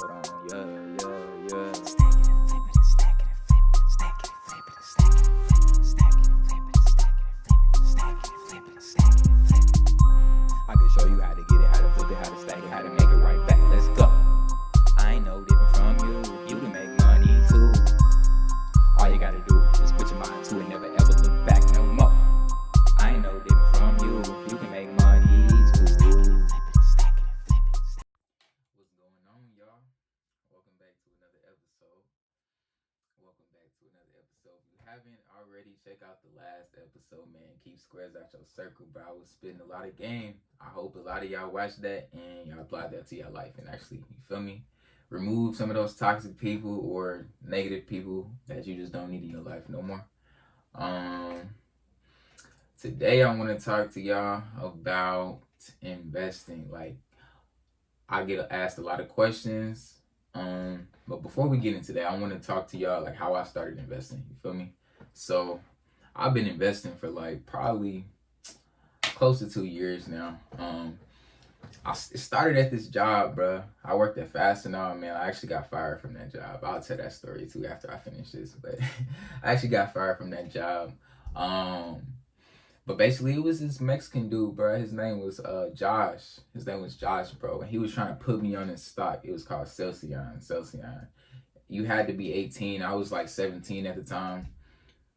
Hold on, yeah. Stack it and flip it and stack it and flip it. Stack it and flip it and stack it and flip it. Stack it and flip it and stack it and flip it. Stack it and flip it and stack it and flip it. I can show you how to get it, how to flip it, how to stack it, how to make it right back. Let's go. I ain't no different from you. You can make money too. All you gotta do is put your mind to it, never ever look back no more. I ain't no different from you. You can make money too. Stack it and flip it. Stack it and flip it. What's going on, y'all? Welcome back to another episode. If you haven't already, check out the last episode, man. Keep squares out your circle, bro. I was spitting a lot of game. I hope a lot of y'all watched that and y'all applied that to your life and actually, you feel me? Remove some of those toxic people or negative people that you just don't need in your life no more. Today I want to talk to y'all about investing. Like, I get asked a lot of questions. But before we get into that, I want to talk to y'all like how I started investing. You feel me? So I've been investing for like probably close to 2 years now. It started at this job, bro. I worked at Fast and All, man. I actually got fired from that job. I'll tell that story too after I finish this. But I actually got fired from that job. But basically, it was this Mexican dude, bro. His name was Josh. His name was Josh, bro. And he was trying to put me on his stock. It was called Celsius. You had to be 18. I was like 17 at the time.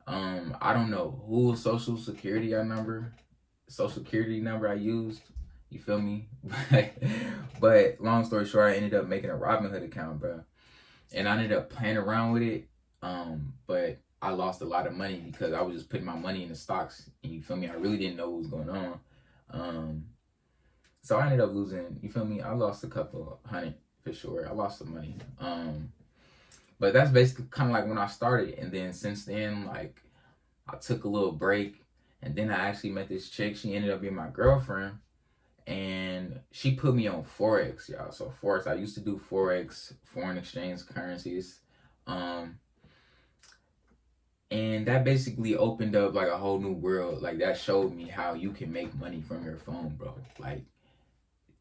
I don't know whose social security number I used. You feel me? But long story short, I ended up making a Robinhood account, bro. And I ended up playing around with it. But I lost a lot of money because I was just putting my money in the stocks. And you feel me? I really didn't know what was going on. So I ended up losing, you feel me? I lost a couple hundred for sure. I lost some money. But that's basically kind of like when I started. And then since then, like, I took a little break. And then I actually met this chick. She ended up being my girlfriend. And she put me on Forex, y'all. So Forex, I used to do Forex, foreign exchange currencies. And that basically opened up like a whole new world. Like, that showed me how you can make money from your phone, bro. Like,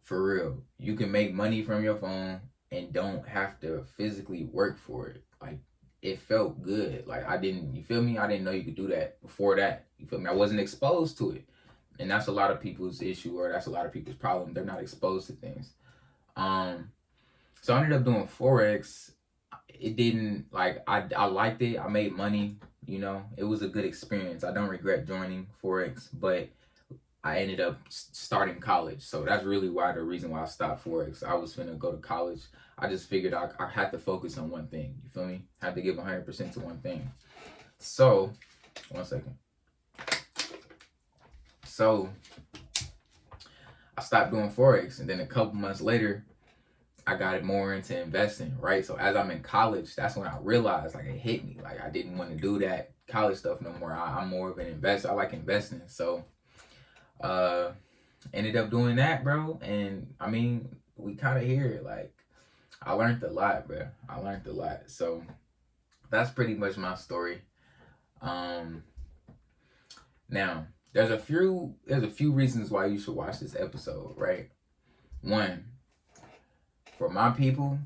for real. You can make money from your phone and don't have to physically work for it. Like, it felt good. Like, you feel me? I didn't know you could do that before that. You feel me? I wasn't exposed to it. And that's a lot of people's issue, or that's a lot of people's problem. They're not exposed to things. So I ended up doing Forex. It didn't, like, I liked it. I made money, you know. It was a good experience. I don't regret joining Forex, but I ended up starting college. So that's really the reason why I stopped Forex. I was finna go to college. I just figured I had to focus on one thing. You feel me? I had to give 100% to one thing. So, one second. So I stopped doing Forex, and then a couple months later, I got it more into investing, right? So as I'm in college, that's when I realized, like, it hit me. Like, I didn't want to do that college stuff no more. I'm more of an investor. I like investing. So ended up doing that, bro. And I mean, we kind of here. Like, I learned a lot, bro. I learned a lot. So that's pretty much my story. Now, there's a few reasons why you should watch this episode, right? One, for my people,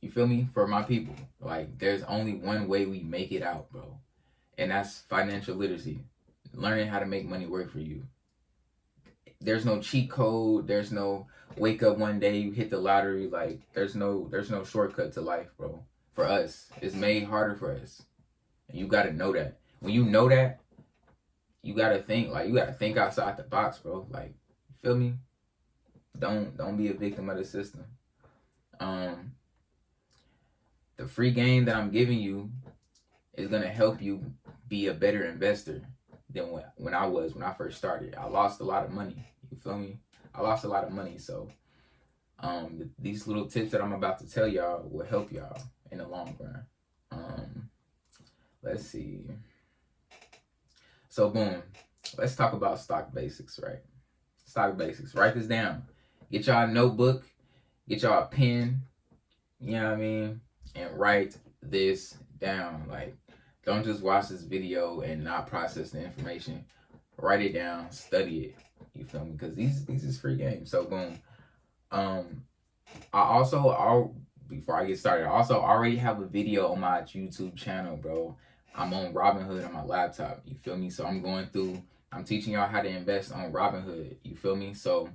you feel me? For my people, like, there's only one way we make it out, bro. And that's financial literacy. Learning how to make money work for you. There's no cheat code. There's no wake up one day, you hit the lottery. Like, there's no shortcut to life, bro. For us, it's made harder for us. And you got to know that. When you know that, you got to think outside the box, bro. Like, you feel me? Don't be a victim of the system. The free game that I'm giving you is going to help you be a better investor than when I first started. I lost a lot of money. You feel me? I lost a lot of money. So these little tips that I'm about to tell y'all will help y'all in the long run. Let's see. So boom, let's talk about stock basics, right? Stock basics. Write this down. Get y'all a notebook. Get y'all a pen. You know what I mean? And write this down. Like, don't just watch this video and not process the information. Write it down. Study it. You feel me? Because these is free games. So boom. I'll before I get started, I also already have a video on my YouTube channel, bro. I'm on Robinhood on my laptop. You feel me? So I'm teaching y'all how to invest on Robinhood. You feel me? So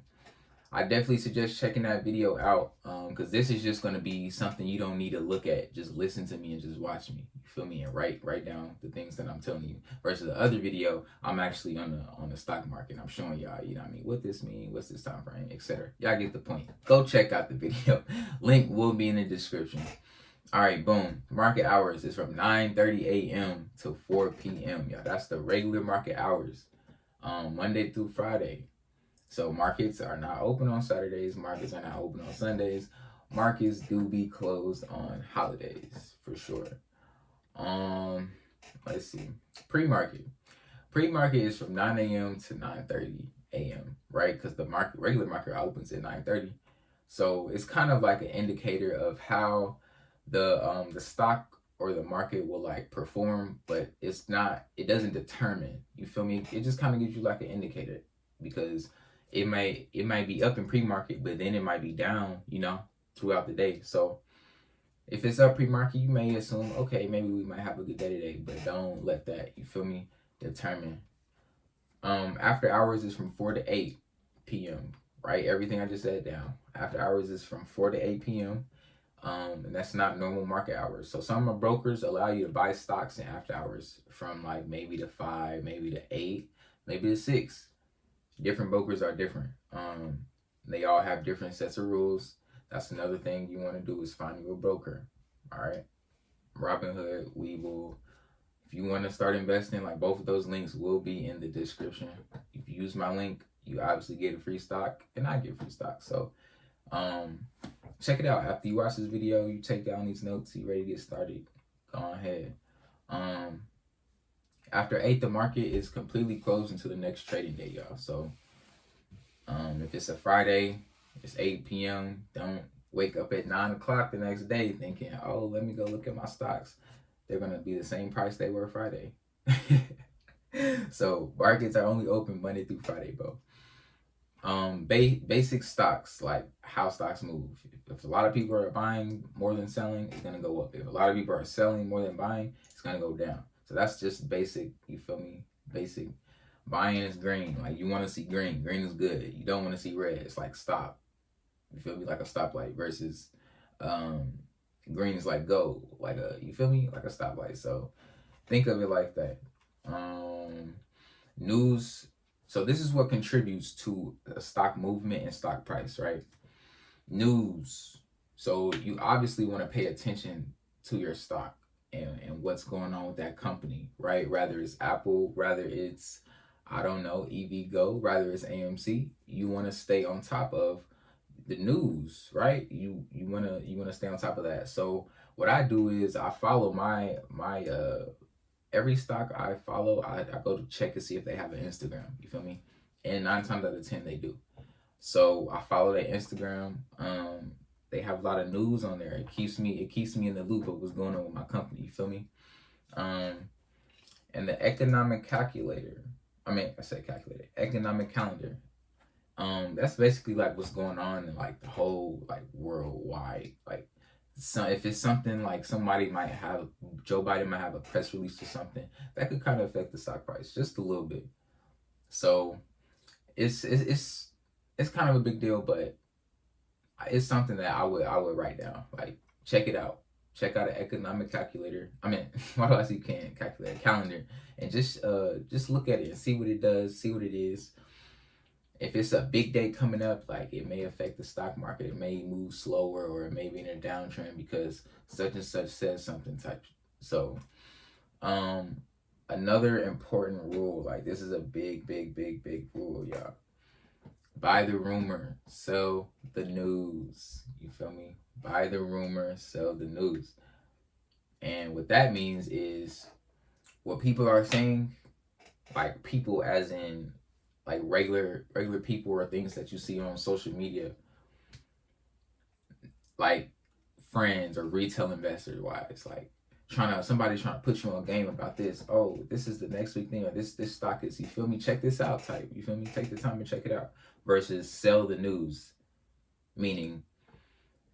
I definitely suggest checking that video out, because this is just gonna be something you don't need to look at. Just listen to me and just watch me. You feel me? And write down the things that I'm telling you. Versus the other video, I'm actually on the stock market. I'm showing y'all, you know what I mean, what this mean, what's this time frame, etc. Y'all get the point. Go check out the video. Link will be in the description. All right, boom. Market hours is from 9:30 a.m. to 4 p.m. Y'all, that's the regular market hours, Monday through Friday. So markets are not open on Saturdays. Markets are not open on Sundays. Markets do be closed on holidays for sure. Let's see. Pre-market. Pre-market is from 9 a.m. to 9:30 a.m. Right? Because the regular market opens at 9:30. So it's kind of like an indicator of how the stock or the market will like perform, but it's not. It doesn't determine. You feel me? It just kind of gives you like an indicator, because it might be up in pre-market, but then it might be down, throughout the day. So if it's up pre-market, you may assume, okay, maybe we might have a good day today, but don't let that, you feel me, determine. After hours is from 4 to 8 p.m. Right? Everything I just said down. After hours is from 4 to 8 p.m. And that's not normal market hours. So some of brokers allow you to buy stocks in after hours from like maybe to 5, maybe to 8, maybe to 6. Different brokers are different. They all have different sets of rules. That's another thing you want to do, is find you a broker. All right. Robinhood, if you want to start investing, like both of those links will be in the description. If you use my link, you obviously get a free stock, and I get free stock. So check it out. After you watch this video, you take down these notes, you ready to get started, go ahead. After 8, the market is completely closed until the next trading day, y'all. So if it's a Friday, it's 8 p.m. Don't wake up at 9 o'clock the next day thinking, oh, let me go look at my stocks. They're going to be the same price they were Friday. So markets are only open Monday through Friday, bro. Basic stocks, like how stocks move. If a lot of people are buying more than selling, it's going to go up. If a lot of people are selling more than buying, it's going to go down. So that's just basic, you feel me? Basic. Buying is green. Like you want to see green. Green is good. You don't want to see red. It's like stop. You feel me? Like a stoplight versus green is like go. You feel me? Like a stoplight. So think of it like that. News. So this is what contributes to a stock movement and stock price, right? News. So you obviously want to pay attention to your stock and what's going on with that company, right? Rather it's Apple, rather it's, I don't know, EVgo, rather it's AMC. You want to stay on top of the news, right? You want to stay on top of that. So what I do is I follow my every stock I follow, I go to check to see if they have an Instagram. You feel me? And 9 times out of 10 they do. So I follow their Instagram. They have a lot of news on there. It keeps me in the loop of what's going on with my company. You feel me? And the economic calculator. Economic calendar. That's basically like what's going on in like the whole like worldwide. Like, so if it's something like Joe Biden might have a press release or something that could kind of affect the stock price just a little bit. So it's kind of a big deal, but it's something that I would write down. Like, check it out. Check out an economic calculator. Why do I say calculator? Calendar, and just look at it and see what it does, see what it is. If it's a big day coming up, like it may affect the stock market. It may move slower, or it may be in a downtrend because such and such says something type. So, another important rule, like this is a big rule, y'all. Buy the rumor, sell the news. You feel me? Buy the rumor, sell the news. And what that means is what people are saying, like people as in like regular people or things that you see on social media, like friends or retail investors wise, like somebody trying to put you on game about this. Oh, this is the next big thing, or this stock is, you feel me? Check this out type. You feel me? Take the time and check it out. Versus sell the news, meaning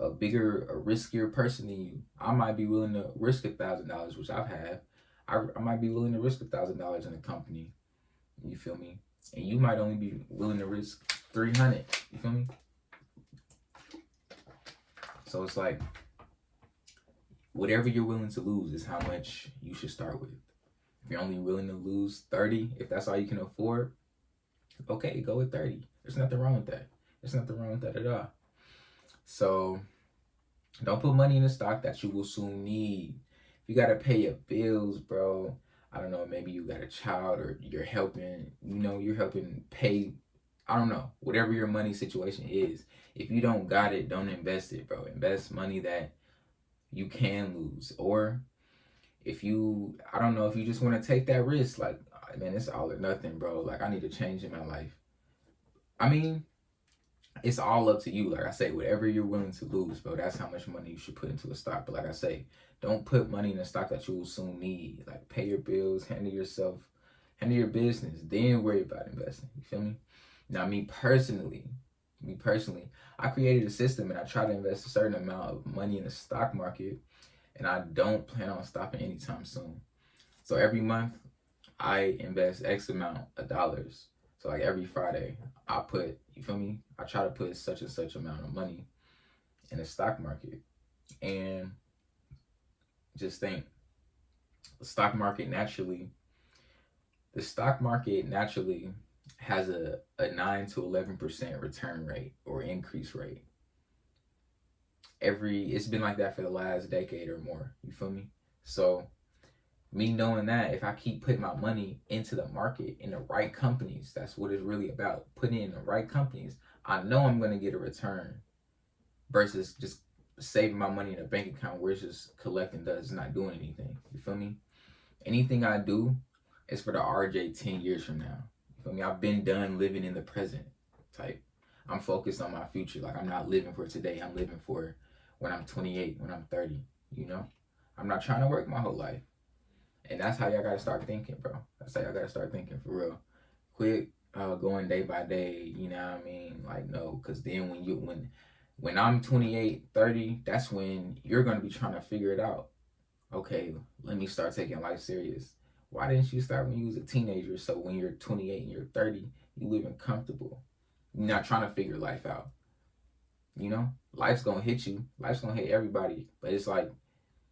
a riskier person than you. I might be willing to risk $1,000, which I've had. I might be willing to risk $1,000 in a company. You feel me? And you might only be willing to risk 300. You feel me? So it's like whatever you're willing to lose is how much you should start with. If you're only willing to lose 30, if that's all you can afford, okay, go with 30. There's nothing wrong with that. There's nothing wrong with that at all. So don't put money in a stock that you will soon need. If you gotta pay your bills, bro, I don't know, maybe you got a child or you're helping, you're helping pay, I don't know, whatever your money situation is. If you don't got it, don't invest it, bro. Invest money that you can lose. Or if you, I don't know, if you just want to take that risk, like, man, it's all or nothing, bro. Like, I need a change in my life. I mean, it's all up to you. Like I say, whatever you're willing to lose, bro, that's how much money you should put into a stock. But like I say, don't put money in a stock that you will soon need. Like, pay your bills, handle your business, then worry about investing. You feel me? Now, me personally, I created a system and I try to invest a certain amount of money in the stock market, and I don't plan on stopping anytime soon. So every month, I invest X amount of dollars. So like every Friday, I put, you feel me? I try to put such and such amount of money in the stock market. And just think, the stock market naturally has a 9 to 11% return rate or increase rate. It's been like that for the last decade or more. You feel me? So me knowing that, if I keep putting my money into the market in the right companies, that's what it's really about. Putting it in the right companies, I know I'm going to get a return versus just saving my money in a bank account where it's just collecting dust, not doing anything. You feel me? Anything I do is for the RJ 10 years from now. You feel me? I've been done living in the present type. I'm focused on my future. Like, I'm not living for today. I'm living for when I'm 28, when I'm 30, I'm not trying to work my whole life. And that's how y'all gotta start thinking, bro. That's how y'all gotta start thinking, for real. Quit going day by day, you know what I mean? Like, no, because then when I'm 28, 30, that's when you're gonna be trying to figure it out. Okay, let me start taking life serious. Why didn't you start when you was a teenager? So when you're 28 and you're 30, you living comfortable. You're not trying to figure life out. Life's gonna hit you. Life's gonna hit everybody. But it's like,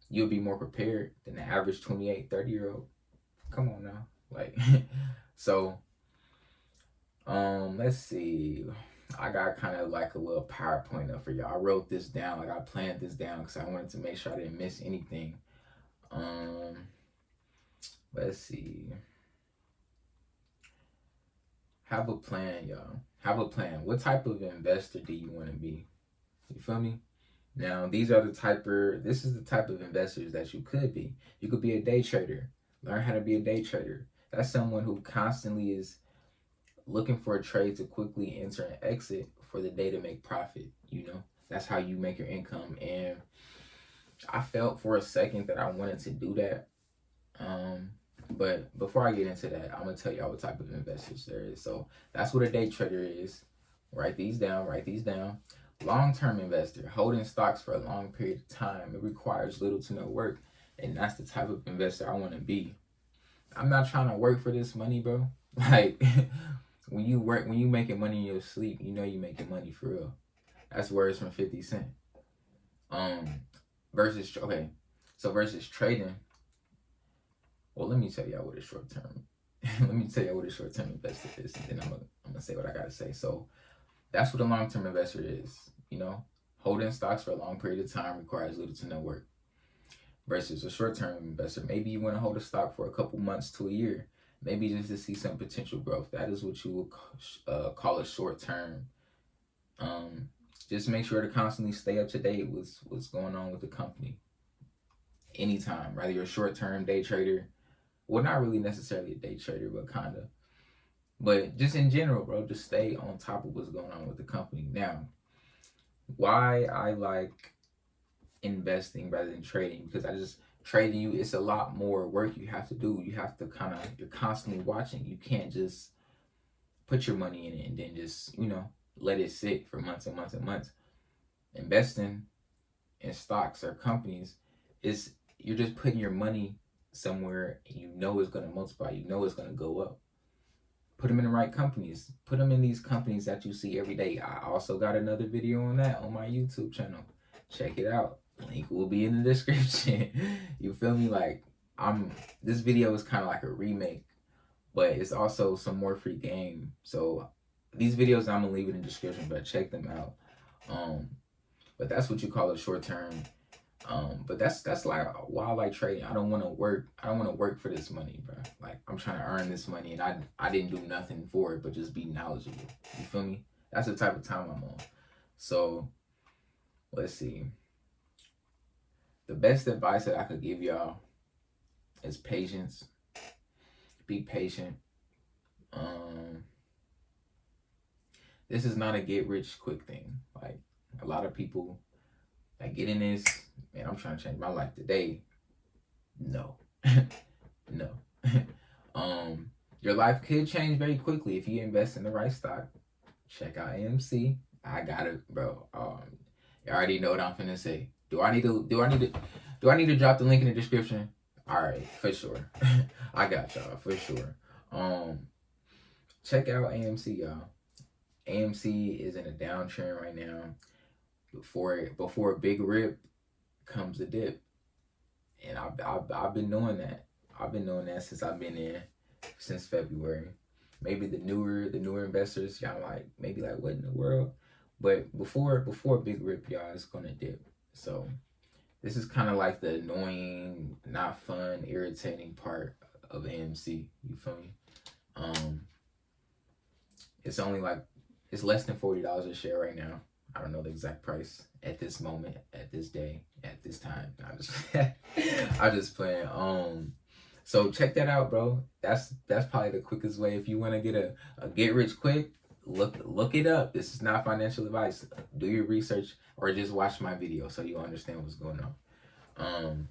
you'll be more prepared than the average 28, 30-year-old. Come on now. Like, so, let's see. I got kind of like a little PowerPoint up for y'all. I wrote this down. Like, I planned this down because I wanted to make sure I didn't miss anything. Let's see. Have a plan, y'all. Have a plan. What type of investor do you want to be? You feel me? Now, this is the type of investors that you could be. You could be a day trader. Learn how to be a day trader. That's someone who constantly is looking for a trade to quickly enter and exit for the day to make profit. That's how you make your income. And I felt for a second that I wanted to do that. But before I get into that, I'm going to tell y'all what type of investors there is. So that's what a day trader is. Write these down. Long-term investor, holding stocks for a long period of time. It requires little to no work, and that's the type of investor I want to be. I'm not trying to work for this money, bro. Like, when you making money in your sleep, you're making money for real. That's words from 50 Cent. Versus trading. Well, let me tell y'all what a short-term investor is, and then I'm gonna say what I gotta say. So that's what a long-term investor is. Holding stocks for a long period of time requires little to no work. Versus a short-term investor, maybe you want to hold a stock for a couple months to a year, maybe just to see some potential growth. That is what you would call a short-term. Just make sure to constantly stay up to date with what's going on with the company. Anytime, whether you're a short-term day trader, well, not really necessarily a day trader, but kind of. But just in general, bro, just stay on top of what's going on with the company. Now, why I like investing rather than trading, because trading, it's a lot more work you have to do. You have to you're constantly watching. You can't just put your money in it and then just, let it sit for months and months and months. Investing, in stocks or companies is you're just putting your money somewhere and you know it's going to multiply, you know it's going to go up. Put them in the right companies. Put them in these companies that you see every day. I also got another video on that on my YouTube channel. Check it out. Link will be in the description. You feel me? Like this video is kind of like a remake, but it's also some more free game. So these videos I'm gonna leave it in the description, but check them out. But that's what you call a short term. But that's like why I like trading. I don't want to work. I don't want to work for this money, bro. Like I'm trying to earn this money, and I didn't do nothing for it, but just be knowledgeable. You feel me? That's the type of time I'm on. So let's see. The best advice that I could give y'all is patience. Be patient. This is not a get rich quick thing. Like a lot of people that get in this, man, I'm trying to change my life today. No. No. Your life could change very quickly if you invest in the right stock. Check out AMC. I got it, bro. You already know what I'm finna say. Do I need to drop the link in the description? All right, for sure. I got y'all for sure. Check out AMC, y'all. AMC is in a downtrend right now. Before a big rip comes a dip, and I've been doing that. I've been doing that since I've been in since February. Maybe the newer investors, y'all like maybe like what in the world? But before a big rip, y'all, it's gonna dip. So this is kind of like the annoying, not fun, irritating part of AMC. You feel me? It's only like it's less than $40 a share right now. I don't know the exact price at this moment, at this day, at this time. I just playing. So check that out, bro. That's probably the quickest way if you want to get a get rich quick. Look it up. This is not financial advice. Do your research or just watch my video so you understand what's going on.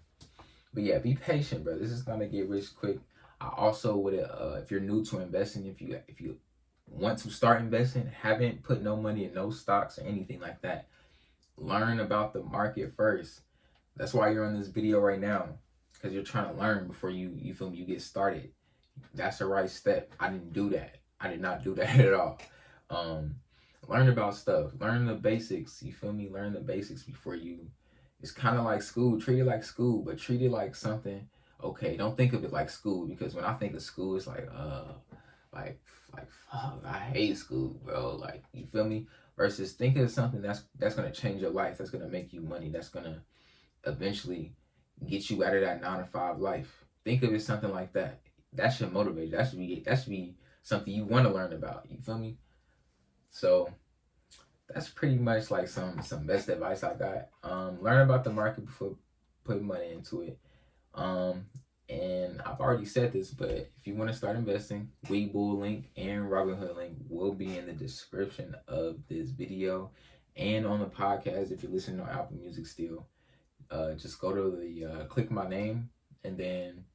But yeah, be patient, bro. This is not a get rich quick. I also would if you're new to investing, if you want to start investing, haven't put no money in no stocks or anything like that, learn about the market first. That's why you're on this video right now, because you're trying to learn before you feel me, you get started. That's the right step. I didn't do that. I did not do that at all. Learn about stuff. Learn the basics. You feel me? Learn the basics before you. It's kind of like school. Treat it like school, but treat it like something. Okay, don't think of it like school, because when I think of school, it's like fuck, I hate school, bro. Like, you feel me? Versus think of something that's gonna change your life, that's gonna make you money, that's gonna eventually get you out of that 9 to 5 life. Think of it something like that. That should motivate you. That should be something you want to learn about. You feel me? So that's pretty much like some best advice I got. Learn about the market before putting money into it. And I've already said this, but if you want to start investing, Webull link and Robinhood link will be in the description of this video and on the podcast. If you're listening on Apple Music still, just go to the click my name and then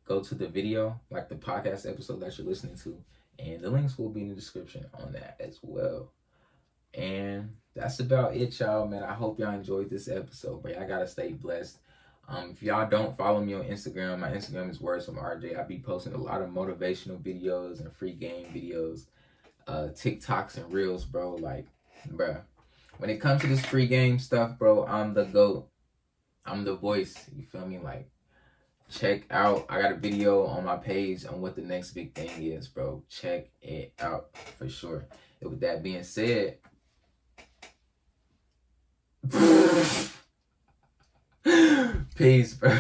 go to the video, like the podcast episode that you're listening to, and the links will be in the description on that as well. And that's about it, y'all, man. I hope y'all enjoyed this episode, but y'all gotta stay blessed. If y'all don't follow me on Instagram, my Instagram is Words from RJ. I be posting a lot of motivational videos and free game videos, TikToks and Reels, bro. Like, bro, when it comes to this free game stuff, bro, I'm the GOAT. I'm the voice. You feel me? Like, check out. I got a video on my page on what the next big thing is, bro. Check it out for sure. And with that being said, peace, bro.